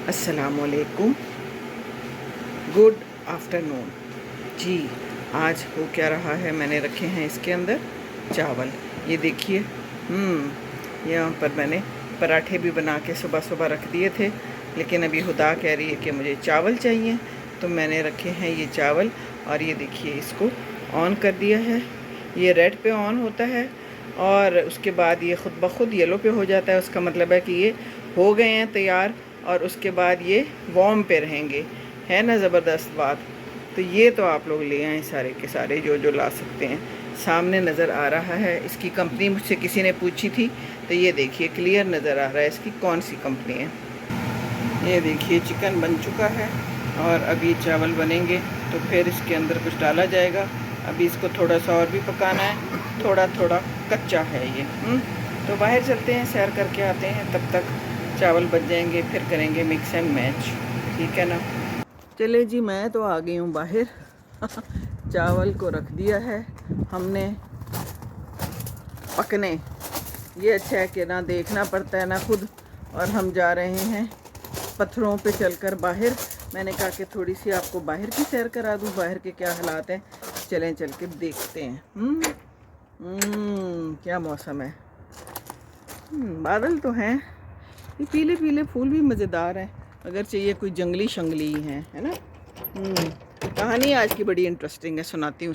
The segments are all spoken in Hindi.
अस्सलामुअलैकुम, गुड आफ्टरनून जी। आज हो क्या रहा है, मैंने रखे हैं इसके अंदर चावल। ये देखिए, यहाँ पर मैंने पराठे भी बना के सुबह सुबह रख दिए थे, लेकिन अभी हुदा कह रही है कि मुझे चावल चाहिए, तो मैंने रखे हैं ये चावल। और ये देखिए, इसको ऑन कर दिया है। ये रेड पे ऑन होता है और उसके बाद ये ख़ुद ब खुद येलो पे हो जाता है। उसका मतलब है कि ये हो गए हैं तैयार, और उसके बाद ये वार्म पे रहेंगे। है ना ज़बरदस्त बात। तो ये तो आप लोग ले आएँ सारे के सारे, जो जो ला सकते हैं। सामने नज़र आ रहा है, इसकी कंपनी मुझसे किसी ने पूछी थी, तो ये देखिए क्लियर नज़र आ रहा है इसकी कौन सी कंपनी है। ये देखिए चिकन बन चुका है और अभी चावल बनेंगे, तो फिर इसके अंदर कुछ डाला जाएगा। अभी इसको थोड़ा सा और भी पकाना है, थोड़ा थोड़ा कच्चा है ये। तो बाहर चलते हैं, सैर करके आते हैं, तब तक चावल बच जाएंगे, फिर करेंगे मिक्स एंड मैच। ठीक है ना। चले जी, मैं तो आ गई हूँ बाहर। चावल को रख दिया है हमने पकने। ये अच्छा है कि ना देखना पड़ता है ना खुद, और हम जा रहे हैं पत्थरों पे चलकर बाहर। मैंने कहा कि थोड़ी सी आपको बाहर की सैर करा दूँ, बाहर के क्या हालात हैं। चलें, चल के देखते हैं। क्या मौसम है। बादल तो हैं, ये पीले पीले फूल भी मज़ेदार हैं, अगर चाहिए कोई जंगली शंगली हैं, है ना। कहानी आज की बड़ी इंटरेस्टिंग है, सुनाती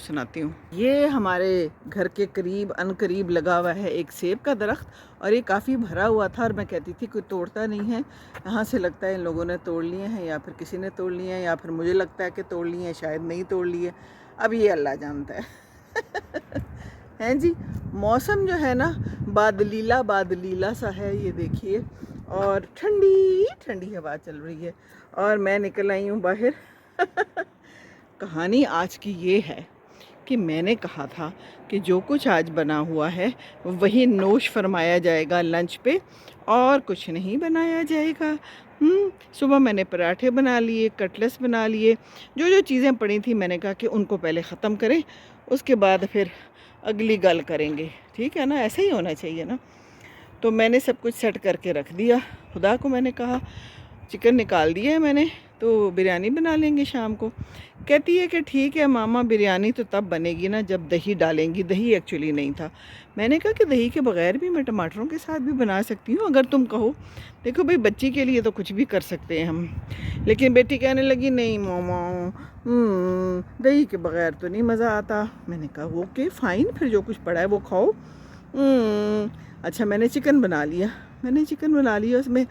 हूँ। ये हमारे घर के करीब अनकरीब लगा हुआ है एक सेब का दरख्त, और ये काफ़ी भरा हुआ था, और मैं कहती थी कोई तोड़ता नहीं है। यहाँ से लगता है इन लोगों ने तोड़ लिए हैं, या फिर किसी ने तोड़ लिए हैं, या फिर मुझे लगता है कि तोड़ लिए हैं, शायद नहीं तोड़ लिए। अब ये अल्लाह जानता है। हैं जी। मौसम जो है ना, बादलीला सा है, ये देखिए, और ठंडी ठंडी हवा चल रही है, और मैं निकल आई हूँ बाहर। कहानी आज की ये है कि मैंने कहा था कि जो कुछ आज बना हुआ है वही नोश फरमाया जाएगा लंच पे, और कुछ नहीं बनाया जाएगा। सुबह मैंने पराठे बना लिए, कटलेट्स बना लिए, जो जो चीज़ें पड़ी थी मैंने कहा कि उनको पहले ख़त्म करें, उसके बाद फिर अगली गल करेंगे। ठीक है ना, ऐसा ही होना चाहिए ना। तो मैंने सब कुछ सेट करके रख दिया। खुदा को मैंने कहा, चिकन निकाल दिया है मैंने, तो बिरयानी बना लेंगे शाम को। कहती है कि ठीक है मामा, बिरयानी तो तब बनेगी ना जब दही डालेंगी। दही एक्चुअली नहीं था। मैंने कहा कि दही के बगैर भी मैं टमाटरों के साथ भी बना सकती हूँ, अगर तुम कहो। देखो भाई, बच्ची के लिए तो कुछ भी कर सकते हैं हम। लेकिन बेटी कहने लगी, नहीं मामा, दही के बगैर तो नहीं मज़ा आता। मैंने कहा ओके फ़ाइन, फिर जो कुछ पड़ा है वो खाओ। अच्छा, मैंने चिकन बना लिया, उसमें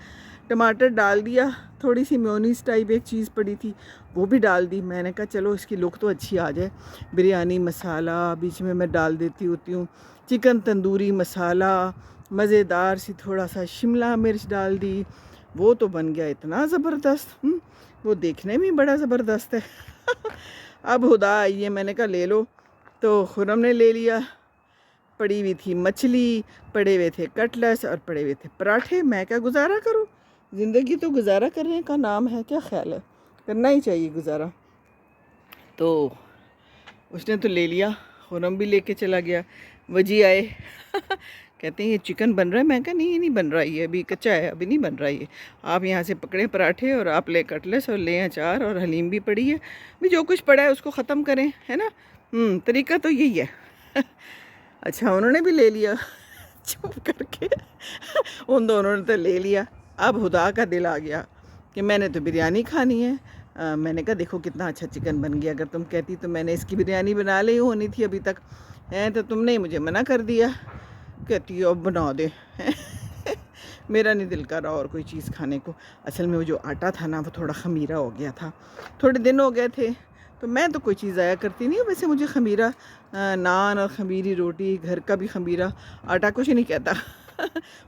टमाटर डाल दिया, थोड़ी सी मेयोनीज़ टाइप एक चीज़ पड़ी थी वो भी डाल दी। मैंने कहा चलो इसकी लुक तो अच्छी आ जाए। बिरयानी मसाला बीच में मैं डाल देती होती हूँ, चिकन तंदूरी मसाला, मज़ेदार सी थोड़ा सा शिमला मिर्च डाल दी। वो तो बन गया इतना ज़बरदस्त, वो देखने में बड़ा ज़बरदस्त है। अब हुदा आई है, मैंने कहा ले लो, तो खुरम ने ले लिया। पड़ी हुई थी मछली, पड़े हुए थे कटलेट्स, और पड़े हुए थे पराठे। मैं क्या गुजारा करूँ, ज़िंदगी तो गुजारा करने का नाम है, क्या ख्याल है, करना ही चाहिए गुजारा। तो उसने तो ले लिया, खुरम भी लेके चला गया। वजी आए। कहते हैं ये चिकन बन रहा है। मैं कहा नहीं, ये नहीं बन रहा, ये अभी कच्चा है, अभी नहीं बन रहा ये। आप यहाँ से पकड़े पराठे, और आप ले कटलेट्स, और ले अचार, और हलीम भी पड़ी है। भी जो कुछ पड़ा है उसको ख़त्म करें, है ना। तरीका तो यही है। अच्छा, उन्होंने भी ले लिया। चुप करके। उन दोनों ने तो ले लिया। अब हुदा का दिल आ गया कि मैंने तो बिरयानी खानी है। मैंने कहा देखो कितना अच्छा चिकन बन गया, अगर तुम कहती तो मैंने इसकी बिरयानी बना ली होनी थी अभी तक, हैं, तो तुमने ही मुझे मना कर दिया। कहती है अब बना दे। मेरा नहीं दिल कर रहा और कोई चीज़ खाने को। असल में वो जो आटा था ना, वो थोड़ा ख़मीरा हो गया था, थोड़े दिन हो गए थे। तो मैं तो कोई चीज़ ज़ाया करती नहीं, वैसे मुझे ख़मीरा नान और ख़मीरी रोटी, घर का भी ख़मीरा आटा कुछ नहीं कहता।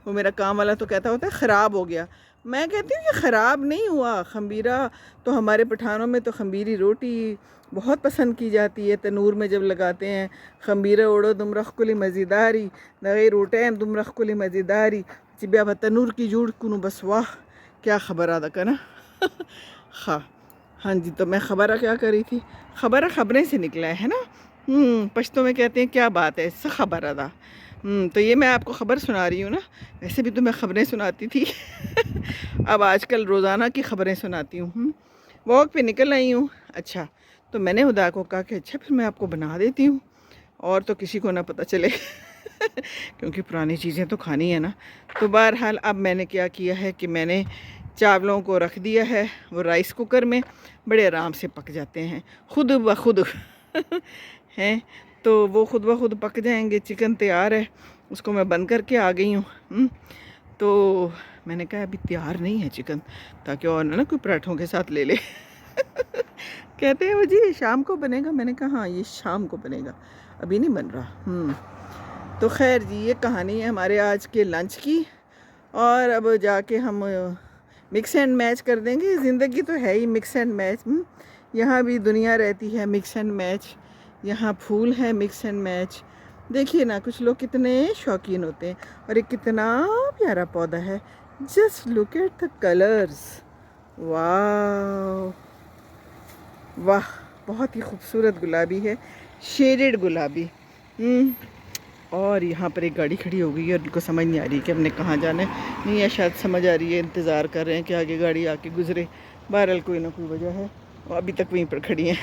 वो मेरा काम वाला तो कहता होता है ख़राब हो गया। मैं कहती हूँ कि ख़राब नहीं हुआ। ख़मीरा तो हमारे पठानों में तो ख़मीरी रोटी बहुत पसंद की जाती है, तनूर में जब लगाते हैं। ख़मीरा उड़ो तुम रखकुली मज़ेदारी, नगे रोटें तुम रखकुली मज़ेदारी, चिबिया तनूर की जूड़ कुनू बस, वाह क्या ख़बर आदा का ना। हाँ जी, तो मैं ख़बर क्या करी थी, ख़बरें से निकला है ना। पश्तो में कहते हैं क्या बात है, स ख़बर अदा। तो ये मैं आपको ख़बर सुना रही हूँ ना, वैसे भी तो मैं ख़बरें सुनाती थी अब आजकल रोज़ाना की ख़बरें सुनाती हूँ। वॉक पे निकल आई हूँ। अच्छा, तो मैंने खुदा को कहा कि अच्छा फिर मैं आपको बना देती हूँ और तो किसी को ना पता चले क्योंकि पुरानी चीज़ें तो खानी है ना। तो बहरहाल अब मैंने क्या किया है कि मैंने चावलों को रख दिया है वो राइस कुकर में, बड़े आराम से पक जाते हैं खुद ब खुद हैं। तो वो खुद ब खुद पक जाएंगे। चिकन तैयार है, उसको मैं बंद करके आ गई हूँ। तो मैंने कहा अभी तैयार नहीं है चिकन, ताकि और ना कोई पराठों के साथ ले ले कहते हैं वो जी शाम को बनेगा। मैंने कहा हाँ ये शाम को बनेगा, अभी नहीं बन रहा। तो खैर जी, ये कहानी है हमारे आज के लंच की। और अब जाके हम मिक्स एंड मैच कर देंगे। ज़िंदगी तो है ही मिक्स एंड मैच। यहाँ भी दुनिया रहती है मिक्स एंड मैच, यहाँ फूल है मिक्स एंड मैच। देखिए ना, कुछ लोग कितने शौकीन होते हैं। और ये कितना प्यारा पौधा है, just look at the colours. वाह वाह, बहुत ही खूबसूरत गुलाबी है, शेडेड गुलाबी। और यहाँ पर एक गाड़ी खड़ी हो गई है और उनको समझ नहीं आ रही कि हमने कहाँ जाना है। नहीं है, शायद समझ आ रही है, इंतज़ार कर रहे हैं कि आगे गाड़ी आके गुजरे। बहरहाल कोई ना कोई वजह है, वो अभी तक वहीं पर खड़ी हैं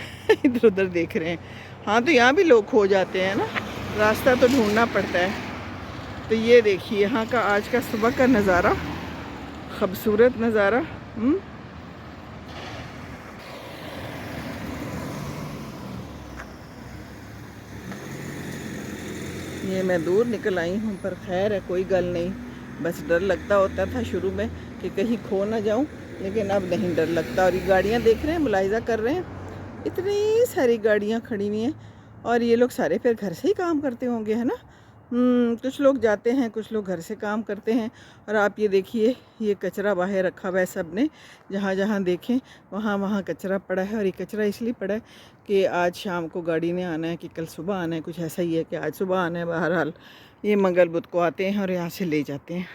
इधर उधर देख रहे हैं। हाँ, तो यहाँ भी लोग खो जाते हैं ना, रास्ता तो ढूंढना पड़ता है। तो ये देखिए यहाँ का आज का सुबह का नज़ारा, खूबसूरत नज़ारा। ये मैं दूर निकल आई हूँ, पर खैर है, कोई गल नहीं। बस डर लगता होता था शुरू में कि कहीं खो ना जाऊँ, लेकिन अब नहीं डर लगता। और ये गाड़ियाँ देख रहे हैं, मुलाहिज़ा कर रहे हैं, इतनी सारी गाड़ियाँ खड़ी हुई हैं। और ये लोग सारे फिर घर से ही काम करते होंगे, है ना। कुछ लोग जाते हैं, कुछ लोग घर से काम करते हैं। और आप ये देखिए, ये कचरा बाहर रखा हुआ है सब ने, जहाँ जहाँ देखें वहाँ वहाँ कचरा पड़ा है। और ये कचरा इसलिए पड़ा है कि आज शाम को गाड़ी ने आना है कि कल सुबह आना है, कुछ ऐसा ही है कि आज सुबह आना है। बहरहाल ये मंगल बुध को आते हैं और यहाँ से ले जाते हैं।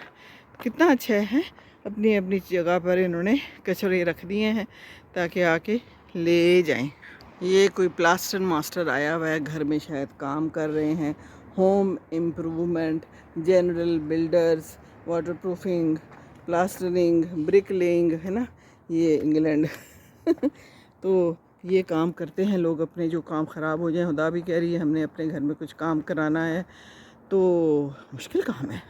कितना अच्छा है, अपनी अपनी जगह पर इन्होंने कचरे रख दिए हैं ताकि आके ले जाएं। ये कोई प्लास्टर मास्टर आया हुआ है, घर में शायद काम कर रहे हैं। Home improvement, general builders, waterproofing, plastering, bricklaying, है ना, ये इंग्लैंड तो ये काम करते हैं लोग अपने, जो काम ख़राब हो जाए। खुदा भी कह रही है हमने अपने घर में कुछ काम कराना है, तो मुश्किल काम है।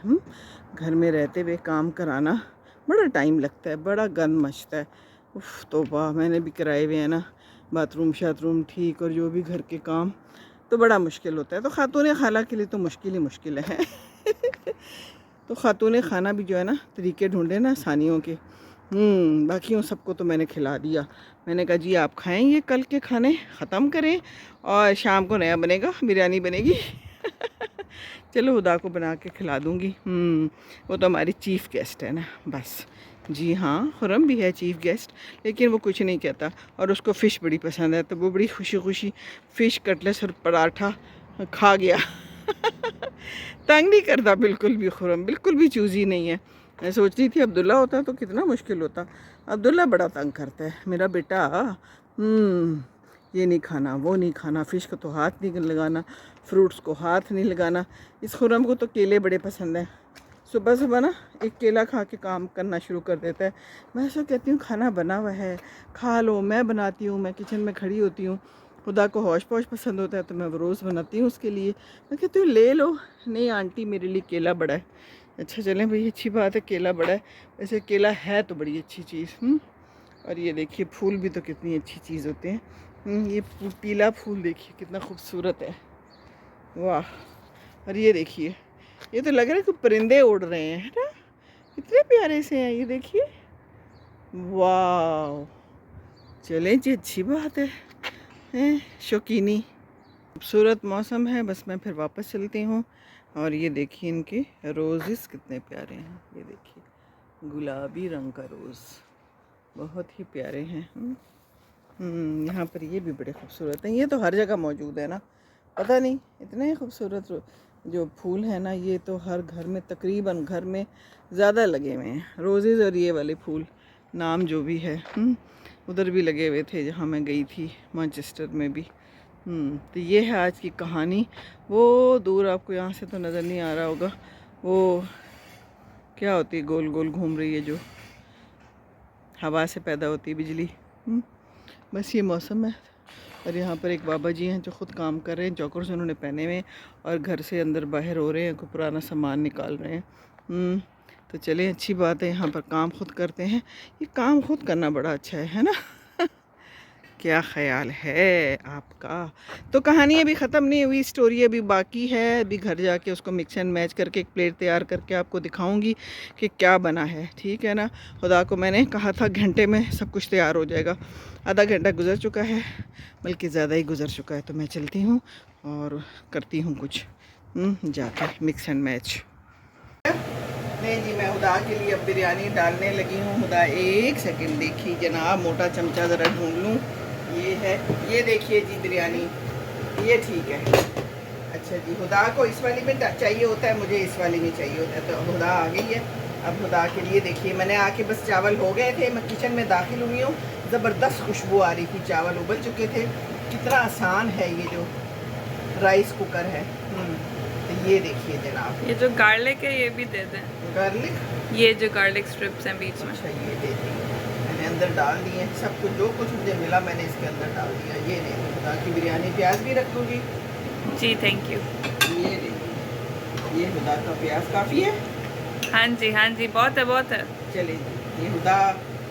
घर में रहते हुए काम कराना बड़ा टाइम लगता है, बड़ा गंद मचता है। उफ, तो वाह, मैंने भी कराए हुए हैं ना बाथरूम शाथरूम ठीक, और जो भी घर के काम, तो बड़ा मुश्किल होता है। तो खातून खाना के लिए तो मुश्किल ही मुश्किल है तो खातून खाना भी जो है ना तरीके ढूंढे ना आसानियों के। बाकियों सबको तो मैंने खिला दिया। मैंने कहा जी आप खाएं, ये कल के खाने ख़त्म करें और शाम को नया बनेगा, बिरयानी बनेगी चलो खुदा को बना के खिला दूँगी। वो तो हमारी चीफ़ गेस्ट है ना, बस। जी हाँ, खुरम भी है चीफ़ गेस्ट, लेकिन वो कुछ नहीं कहता। और उसको फ़िश बड़ी पसंद है, तो वो बड़ी खुशी खुशी फ़िश कटलेस और पराठा खा गया तंग नहीं करता बिल्कुल भी, खुरम बिल्कुल भी चूज़ी नहीं है। मैं सोच रही थी अब्दुल्ला होता तो कितना मुश्किल होता। अब्दुल्ला बड़ा तंग करता है मेरा बेटा। ये नहीं खाना, वो नहीं खाना, फ़िश को तो हाथ नहीं लगाना, फ्रूट्स को हाथ नहीं लगाना। इस खुरम को तो केले बड़े पसंद हैं। सुबह सुबह ना एक केला खा के काम करना शुरू कर देता है। मैं ऐसा कहती हूँ खाना बना हुआ है, खा लो, मैं बनाती हूँ, मैं किचन में खड़ी होती हूँ। खुदा को हौश पौश पसंद होता है तो मैं वो रोज़ बनाती हूँ उसके लिए। मैं कहती हूँ ले लो, नहीं आंटी मेरे लिए केला बड़ा है। अच्छा चलें भाई, अच्छी बात है, केला बड़ा है। वैसे केला है तो बड़ी अच्छी चीज़। और ये देखिए फूल भी तो कितनी अच्छी चीज़ होते हैं। ये पीला फूल देखिए कितना खूबसूरत है, वाह। और ये देखिए, ये तो लग रहा है कि परिंदे उड़ रहे हैं, है ना, कितने प्यारे से हैं ये देखिए, वाह। चलें जी, अच्छी बात है शौकीनी। खूबसूरत मौसम है, बस मैं फिर वापस चलती हूँ। और ये देखिए इनके रोज़ेस कितने प्यारे हैं, ये देखिए गुलाबी रंग का रोज़, बहुत ही प्यारे हैं। यहाँ पर ये भी बड़े खूबसूरत हैं। ये तो हर जगह मौजूद है ना, पता नहीं, इतने खूबसूरत जो फूल है ना, ये तो हर घर में, तकरीबन घर में ज़्यादा लगे हुए हैं रोज़ेज़। और ये वाले फूल नाम जो भी है, उधर भी लगे हुए थे जहाँ मैं गई थी, मैनचेस्टर में भी। तो ये है आज की कहानी। वो दूर आपको यहाँ से तो नज़र नहीं आ रहा होगा, वो क्या होती है गोल गोल घूम रही है जो हवा से पैदा होती है बिजली। बस ये मौसम है। और यहाँ पर एक बाबा जी हैं जो ख़ुद काम कर रहे हैं, जॉकर्स उन्होंने पहने हुए हैं और घर से अंदर बाहर हो रहे हैं, कोई पुराना सामान निकाल रहे हैं। तो चलें, अच्छी बात है, यहाँ पर काम खुद करते हैं। ये काम खुद करना बड़ा अच्छा है ना। क्या ख्याल है आपका? तो कहानी अभी ख़त्म नहीं हुई, स्टोरी अभी बाकी है। अभी घर जाके उसको मिक्स एंड मैच करके एक प्लेट तैयार करके आपको दिखाऊंगी कि क्या बना है, ठीक है ना। खुदा को मैंने कहा था घंटे में सब कुछ तैयार हो जाएगा, आधा घंटा गुजर चुका है, बल्कि ज़्यादा ही गुजर चुका है। तो मैं चलती हूँ और करती हूँ कुछ जाके मिक्स एंड मैच। नहीं जी, मैं खुदा के लिए अब बिरयानी डालने लगी हूँ। खुदा एक सेकंड देखिए जनाब, मोटा चमचा ज़रा ढूंढ लूँ। ये है, ये देखिए जी बिरयानी, ये ठीक है। अच्छा जी, खुदा को इस वाली में चाहिए होता है, मुझे इस वाली में चाहिए होता है। तो खुदा आ गई है। अब खुदा के लिए देखिए, मैंने आके बस चावल हो गए थे, मैं किचन में दाखिल हुई हूँ, ज़बरदस्त खुशबू आ रही थी, चावल उबल चुके थे। कितना आसान है ये जो राइस कुकर है। तो ये देखिए जनाब, ये जो गार्लिक है ये भी दे दें। गार्लिक, ये जो गार्लिक स्ट्रिप्स हैं बीच में। अच्छा ये दे दी, मैंने अंदर डाल दिए सब कुछ, जो कुछ मुझे मिला मैंने इसके अंदर डाल दिया। ये नहीं, खुदा की बिरयानी, प्याज भी रख दूँगी जी, थैंक यू। ये देखिए, ये खुदा का प्याज काफ़ी है। हाँ जी, हाँ जी, बहुत है, बहुत है। चले जी, ये खुदा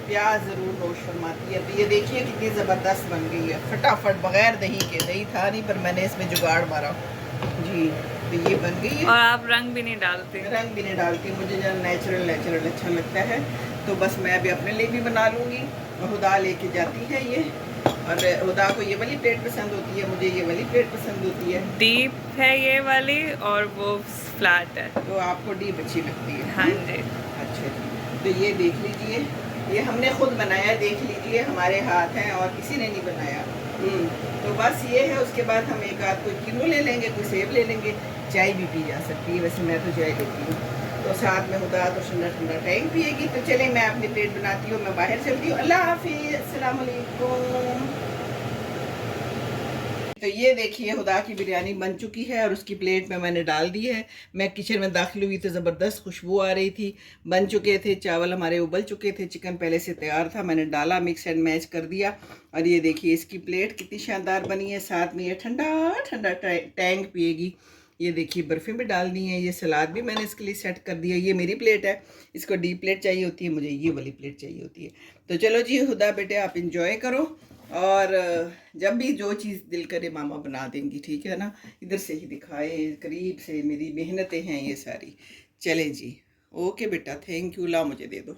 प्याज ज़रूर नोश फरमाती है। तो ये देखिए कितनी ज़बरदस्त बन गई है, फटाफट, बगैर दही के। दही था नहीं पर मैंने इसमें जुगाड़ मारा जी। तो ये बन गई है। और आप रंग भी नहीं डालते? रंग भी नहीं डालती, मुझे जो नेचुरल नेचुरल अच्छा लगता है। तो बस मैं अभी अपने लिए भी बना लूँगी। और खुदा लेके जाती है ये, और खुदा को ये वाली प्लेट पसंद होती है, मुझे ये वाली प्लेट पसंद होती है। डीप है ये वाली और वो फ्लैट है। तो आपको डीप अच्छी लगती है? हाँ जी। अच्छा जी, तो ये देख लीजिए, ये हमने खुद बनाया, देख लीजिए हमारे हाथ हैं और किसी ने नहीं बनाया। तो बस ये है। उसके बाद हम एक आध कोई किन्नू ले लेंगे, कोई सेब ले लेंगे, चाय भी पी जा सकती है। वैसे मैं तो चाय लेती हूँ, तो साथ में खुदा तो ठंडा ठंडा टैंक पिएगी। तो चले, मैं अपनी प्लेट बनाती हूँ, मैं बाहर चलती हूँ। अल्लाह हाफिज़, अस्सलाम वालेकुम। तो ये देखिए खुदा की बिरयानी बन चुकी है और उसकी प्लेट में मैंने डाल दी है। मैं किचन में दाखिल हुई तो ज़बरदस्त खुशबू आ रही थी, बन चुके थे चावल, हमारे उबल चुके थे, चिकन पहले से तैयार था, मैंने डाला, मिक्स एंड मैच कर दिया। और ये देखिए इसकी प्लेट कितनी शानदार बनी है, साथ में ये ठंडा ठंडा टैंक पिएगी। ये देखिए बर्फ़ी भी डाल दी है, ये सलाद भी मैंने इसके लिए सेट कर दिया। ये मेरी प्लेट है, इसको डीप प्लेट चाहिए होती है, मुझे ये वाली प्लेट चाहिए होती है। तो चलो जी खुदा बेटे, आप इंजॉय करो, और जब भी जो चीज़ दिल करे मामा बना देंगी, ठीक है ना। इधर से ही दिखाए, करीब से, मेरी मेहनतें हैं ये सारी। चलें जी, ओके बेटा, थैंक यू, ला मुझे दे दो।